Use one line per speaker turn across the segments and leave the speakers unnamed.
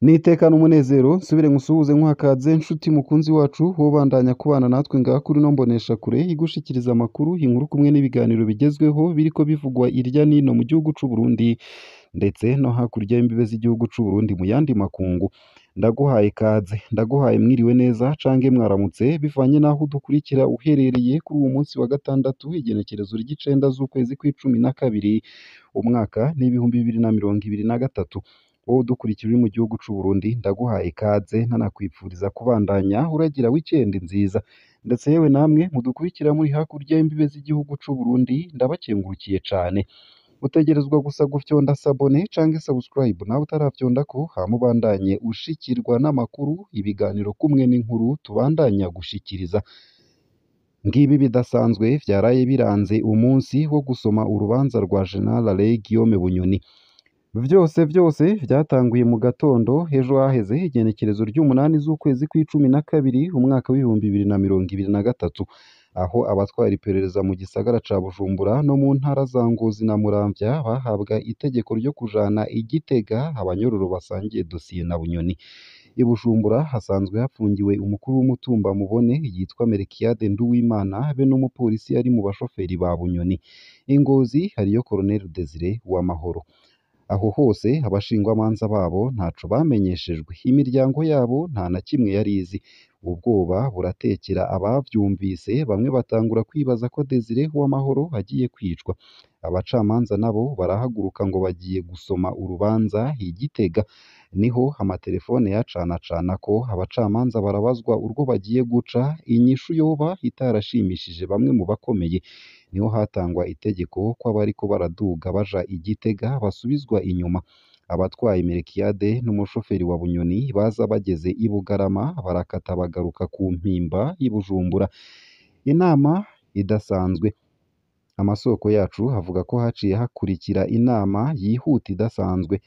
Nitekana umunezero nsubire ngusuhuze nkwakaze nshuti mukunzi wacu wobandanya kubana natwe ngaha kuri ino mboneshakure igushikiriza amakuru, inkuru kumwe n'ibiganiro bigezweho biriko bivugwa irya nino mu gihugu c'u Burundi ndetse no hakurya y'imbibe z'igihugu c'u Burundi mu yandi makungu. Ndaguhaye ikaze, ndaguhaye mwiriwe neza cange mwaramutse bivanye n'aho udukurikira uherereye kuri uwu munsi wa gatandatu igenekerezo ry'icenda z'ukwezi kw'icumi na kabiri, umwaka n'ibihumbi bibiri na mirongo ibiri na gatatu. Wowe udukurikira uri mu gihugu c'u Burundi ndaguhaye ikaze ntanakwipfuriza kubandanya uragira weekend nziza, ndetse yewe namwe mudukurikira muri hakurya y'imbibe z'igihugu c'u Burundi ndabakengurukiye cane. Utegerezwa gusa gufyonda sabone canke subscribe nawe utaravyondako hama ubandanye ushikirwa n'amakuru, ibiganiro kumwe n'inkuru tubandanya gushikiriza. Ngibi bidasanzwe vyaraye biranze umunsi wo gusoma urubanza rwa General Alain Guillaume Bunyoni. Vyose vyatanguye mu gatondo ejo haheze igenekerezo ry'umunani z'ukwezi kw'icumi na kabiri umwaka w'ibihumbi bibiri na mirongo ibiri na gatatu, aho abatwara iperereza mu gisagara ca Bujumbura no mu ntara za Ngozi na Muramvya bahabwa itegeko ryo kujana i Gitega abanyororo basangiye dosiye na Bunyoni. I Bujumbura hasanzwe hafungiwe umukuru w'umutumba Mubone yitwa Melchiade Nduwimana be n'umupolisi yari mu bashoferi ba Bunyoni. I Ngozi hariyo Colonel Desire Uwamahoro. Aho hose abashingwamanza babo ntaco bamenyeshejwe, imiryango yabo nta na kimwe yari izi. Ubwoba buratekera abavyumvise, bamwe batangura kwibaza ko Desire Uwamahoro agiye kwicwa. Abacamanza nabo barahaguruka ngo bagiye gusoma urubanza i Gitega. Niho amatelefone yacanacana ko abacamanza barabazwa urwo bagiye guca, inyishu yoba itarashimishije bamwe mu bakomeye. Niho hatangwa itegeko ko abariko baraduga baja i Gitega basubizwa inyuma. Abatwaye Melchiade n'umushoferi wa Bunyoni baza bageze i Bugarama barakata bagaruka ku mpimba y'i Bujumbura. Inama idasanzwe. Amasoko yacu avuga ko haciye hakurikira inama yihuta idasanzwe.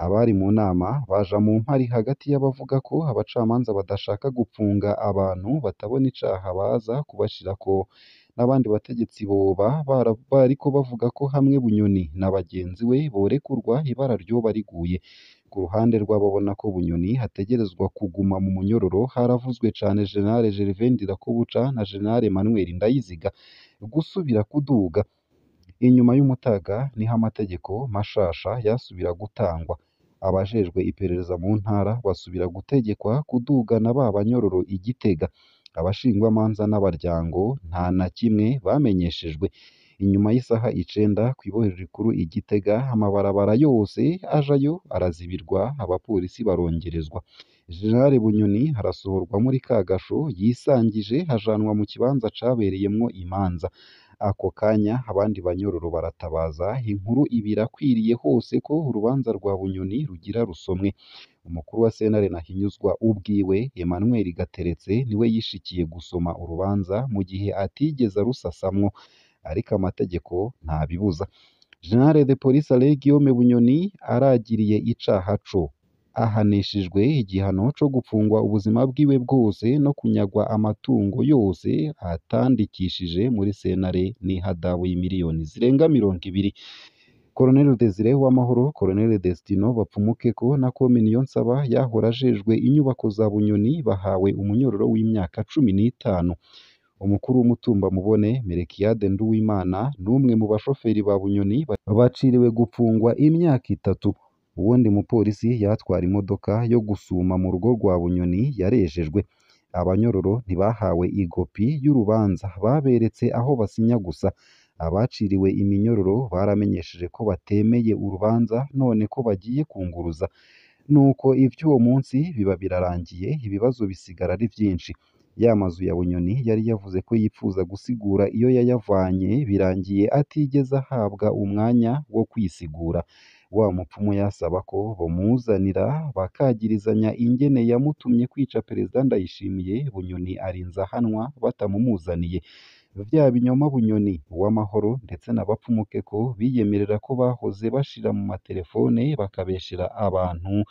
Abari mu nama baja mu mpari hagati y'abavuga ko abacamanza badashaka gupfunga abantu batabona icaha baza kubashirako, n'abandi bategetsi boba bariko bavuga ko hamwe Bunyoni na bagenzi we borekurwa ibara ryoba riguye. Ku ruhande rw'ababona ko Bunyoni hategerezwa kuguma mu munyororo haravuzwe cane General Gervais Ndirakobuca na General Emmanuel Ndayiziga gusubira kuduga. Inyuma y'umutaga niho amategeko mashasha yasubira gutangwa. Abajejwe iperereza mu ntara basubira gutegekwa kudugana ba banyororo i Gitega. Abashingwamanza n'abaryango nta na kimwe bamenyeshejwe. Inyuma y'isaha 9 kw'ibohero rikuru i Gitega amabarabara yose ajayo arazibirwa, abapolisi barongerezwa. General Bunyoni harasohorwa muri kagasho yisangije hajanwa mu kibanza cabereyemwo imanza. Ako kanya abandi banyororo baratabaza, inkuru ibirakwiriye hose ko urubanza rwa Bunyoni rugira rusomwe. Umukuru wa sentare Ntahinyuzwa ubwiwe Emmanuel Gateretse niwe yishikiye gusoma urubanza mu gihe atigeze arusasamwo, ariko amategeko ntabibuza. General de Police Alain Guillaume Bunyoni aragiriye icaha co ahanishijwe igihano co gupfungwa ubuzima bwiwe bwose no kunyagwa amatungo yose atandikishije muri sentare n'ihadabu y'imiliyoni zirenga 20. Colonel Desire Uwamahoro, Colonel Destino Bapfumukeko na Kome Niyonsaba yahora ajejwe inyubako za Bunyoni bahawe umunyororo w'imyaka 15. Umukuru w'umutumba Mubone Melchiade Nduwimana n'umwe mu bashoferi ba Bunyoni baciriwe gupfungwa imyaka 3. Uwundi mupolisi yatwara imodoka yo gusuma mu rugo rwa Bunyoni yarejejwe. Abanyororo ntibahawe igopi y'urubanza, baberetse aho basinya gusa. Abaciriwe iminyororo baramenyesheje ko batemeye urubanza none ko bagiye kunguruza. Nuko ivy'uwo munsi biba birarangiye, ibibazo bisigara ari vyinshi. Ya mazu ya Bunyoni yari yavuze ko yipfuza gusigura iyo yayavanye, birangiye atigeze ahabwa umwanya wo kwisigura. Wa mupfumu yasaba ko bomuzanira bakagirizanya ingene yamutumye kwica Perezida Ndayishimiye, Bunyoni arinze ahanwa batamumuzaniye. Vya binyoma Bunyoni, Uwamahoro ndetse na Bapfumukeko biyemerera ko bahoze bashira mu matelefone bakabeshera abantu,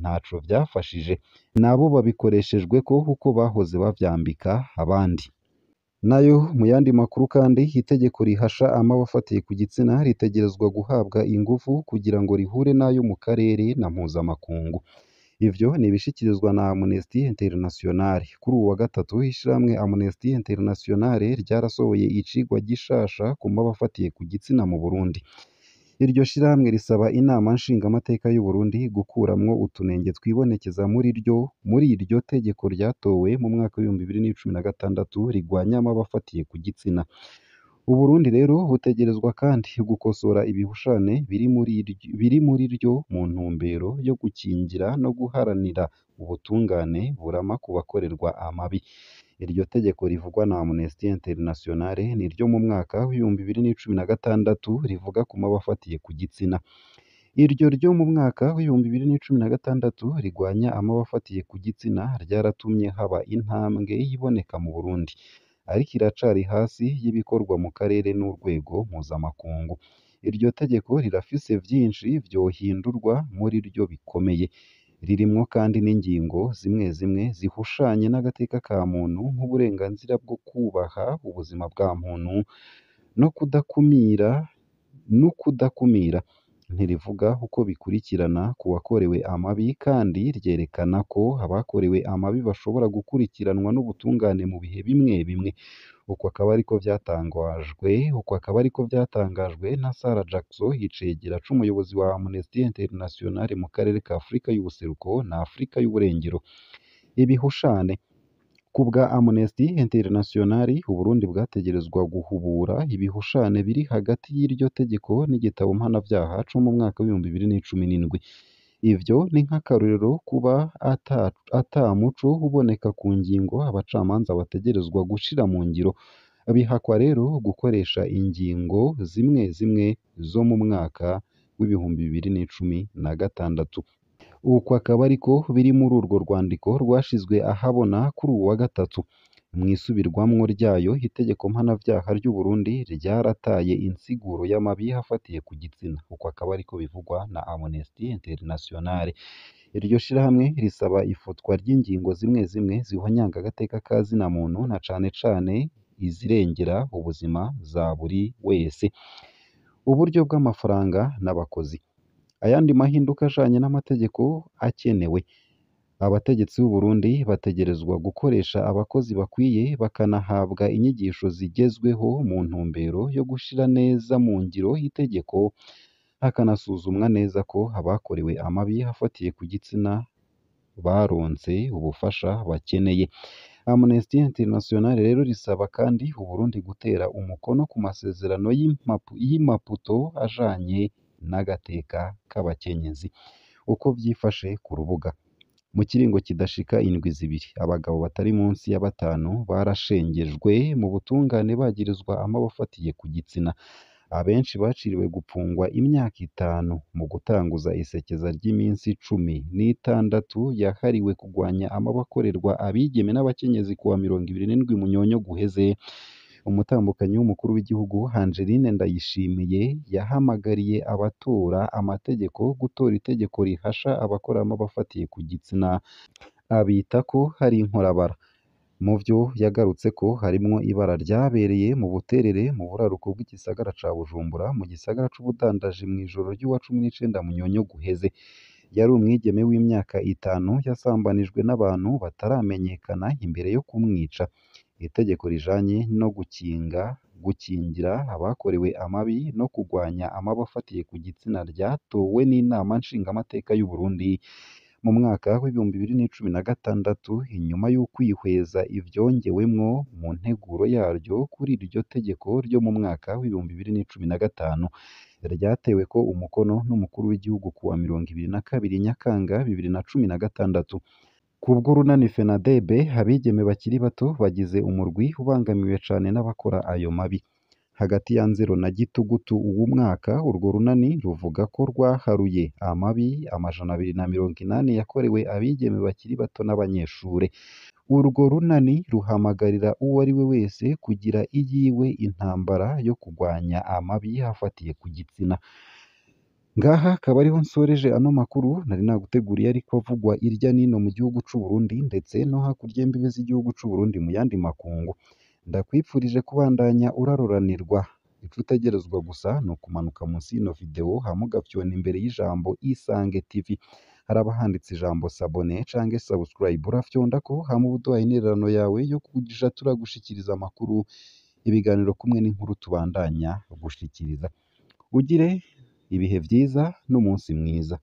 ntaco vyafashije. Nabo babikoreshejwe ko kuko bahoze bavyambika abandi. Nayo mu yandi makuru kandi itegeko rihasha amabi afatiye ku gitsina ritegerezwa guhabwa ingufu kugira ngo rihure n'ayo mu karere na mpuzamakungu. Ivyo ni ibishikirizwa na Amnesty International. Kuri uwu wa gatatu ishirahamwe Amnesty International ryarasohoye icigwa gishasha ku mabi afatiye ku gitsina mu Burundi. Iryo shirahamwe risaba inama nshingamateka y'u Burundi gukuramwo utunenge twibonekeza muri iryo tegeko ryatowe mu mwaka w'ibihumbi bibiri n'icumi na gatandatu rigwanya amabi afatiye ku gitsina. Uburundi rero butegerezwa kandi gukosora ibihushane biri muri ryo mu ntumbero yo gukingira no guharanira ubutungane burama ku bakorerwa amabi. Iryo tegeko rivugwa na Amnesty International ni iryo mu mwaka w'ibihumbi bibiri n'icumi na gatandatu rivuga ku mabi afatiye ku gitsina. Iryo ryo mu mwaka w'ibihumbi bibiri n'icumi na gatandatu rigwanya amabi afatiye ku gitsina ryaratumye haba intambwe iboneka mu Burundi, ariko iracari hasi y'ibikorwa mu karere n'urwego mpuzamakungu. Iryo tegeko rirafise vyinshi vyohindurwa muri ryo bikomeye. Ririmwo kandi n'ingingo zimwe zimwe zihushanye n'agateka ka muntu nk'uburenganzira bwo kubaha ubuzima bwa muntu no kudakumira. Ntirivuga uko bikurikirana ku wakorewe amabi kandi ryerekana ko abakorewe amabi bashobora gukurikiranwa n'ubutungane mu bihe bimwe bimwe. Uko akaba ariko vyatangajwe na Sarah Jackson, icegera c'umuyobozi wa Amnesty International mu karere ka Afurika y'ubuseruko na Afurika y'uburengero. Ibihushane. Ku bwa Amnesty International, Uburundi bwategerezwa guhubura ibihushane biri hagati y'iryo tegeko n'igitabo mpanavyaha co mu mwaka w'ibihumbi bibiri n'icumi n'indwi. Ivyo ni nk'akarorero kuba ata muco uboneka ku ngingo abacamanza bategerezwa gushira mu ngiro. Bihakwa rero gukoresha ingingo zimwe zimwe zo mu mwaka w'ibihumbi bibiri n'icumi na gatandatu. Uko akaba ariko biri muri urwo rwandiko rwashizwe ahabona kuri uwu wa gatatu. Mw'isubirwamwo ryayo, itegeko mpanavyaha ry'u Burundi ryarataye insiguro y'amabi afatiye ku gitsina. Uko akaba ariko bivugwa na Amnesty International. Iryo shirahamwe risaba ifutwa ry'ingingo zimwe zimwe zihonyanga agateka ka zina muntu na cane cane izirengera ubuzima za buri wese. Uburyo bw'amafaranga n'abakozi. Ayandi mahinduka ajanye n'amategeko akenewe. Abategetsi b'u Burundi bategerezwa gukoresha abakozi bakwiye bakanahabwa inyigisho zigezweho mu ntumbero yo gushira neza mu ngiro itegeko, hakanasuzumwa neza ko abakorewe amabi afatiye ku gitsina baronse ubufasha bakeneye. Amnesty International rero risaba kandi u Burundi gutera umukono ku masezerano y'i Maputo ajanye n'agateka k'abakenyezi. Uko vyifashe ku rubuga. Mu kiringo kidashika indwi zibiri, abagabo batari munsi ya batanu barashengejwe mu butungane bagirizwa amabi afatiye ku gitsina. Abenshi baciriwe gupfungwa imyaka 5 mu gutanguza isekeza ry'iminsi 16 yahariwe kugwanya amabi akorerwa abigeme n'abakenyezi kuwa 27 Munyonyo guheze. Umutambukanyi w'umukuru w'igihugu Angeline Ndayishimiye yahamagariye abatora amategeko gutora itegeko rihasha abakora amabi afatiye ku gitsina, abita ko hari inkorabara. Mu vyo yagarutse ko harimwo ibara ryabereye mu Buterere mu buraruko bw'igisagara ca Bujumbura mu gisagara c'ubudandaji mw'ijoro ry'uwa 19 Munyonyo guheze. Yari umwigeme w'imyaka 5 yasambanijwe n'abantu bataramenyekana imbere yo kumwica. Itegeko rijanye no gukingira abakorewe amabi no kugwanya amabi afatiye ku gitsina ryatowe n'inama nshingamateka y'u Burundi mu mwaka w'ibihumbi bibiri n'icumi na gatandatu, inyuma y'ukwihweza ivyongewemwo mu nteguro yaryo kuri iryo tegeko ryo mu mwaka w'ibihumbi bibiri n'icumi na gatanu. Ryateweko umukono n'umukuru w'igihugu kuwa 22 Nyakanga 2016. Kubw'urunani FENADEB, abigeme bakiri bato bagize umurwi ubangamiwe cane n'abakora ayo mabi. Hagati ya Nzero na Gitugutu uwu mwaka, urwo runani ruvuga ko rwaharuye amabi 280 yakorewe abigeme bakiri bato n'abanyeshure. Urwo runani ruhamagarira uwo ari we wese kugira iyiwe intambara yo kugwanya amabi afatiye ku gitsina. Ngaha akaba ariho nsoreje ano makuru nari naguteguriye, ariko avugwa irya nino mu gihugu c'u Burundi ndetse no hakurya y'imbibe z'igihugu c'u Burundi mu yandi makungu. Ndakwipfurije kubandanya uraroranirwa. Ico utegerezwa gusa ni ukumanuka munsi y'ino video hama ugafyona imbere y'ijambo Isange TV, haraba handitse ijambo sabone canke subscribe urafyondako hama uduha intererano yawe yo kuja turagushikiriza amakuru ibiganiro kumwe n'inkuru tubandanya gushikiriza ugire ibihe vyiza n'umunsi mwiza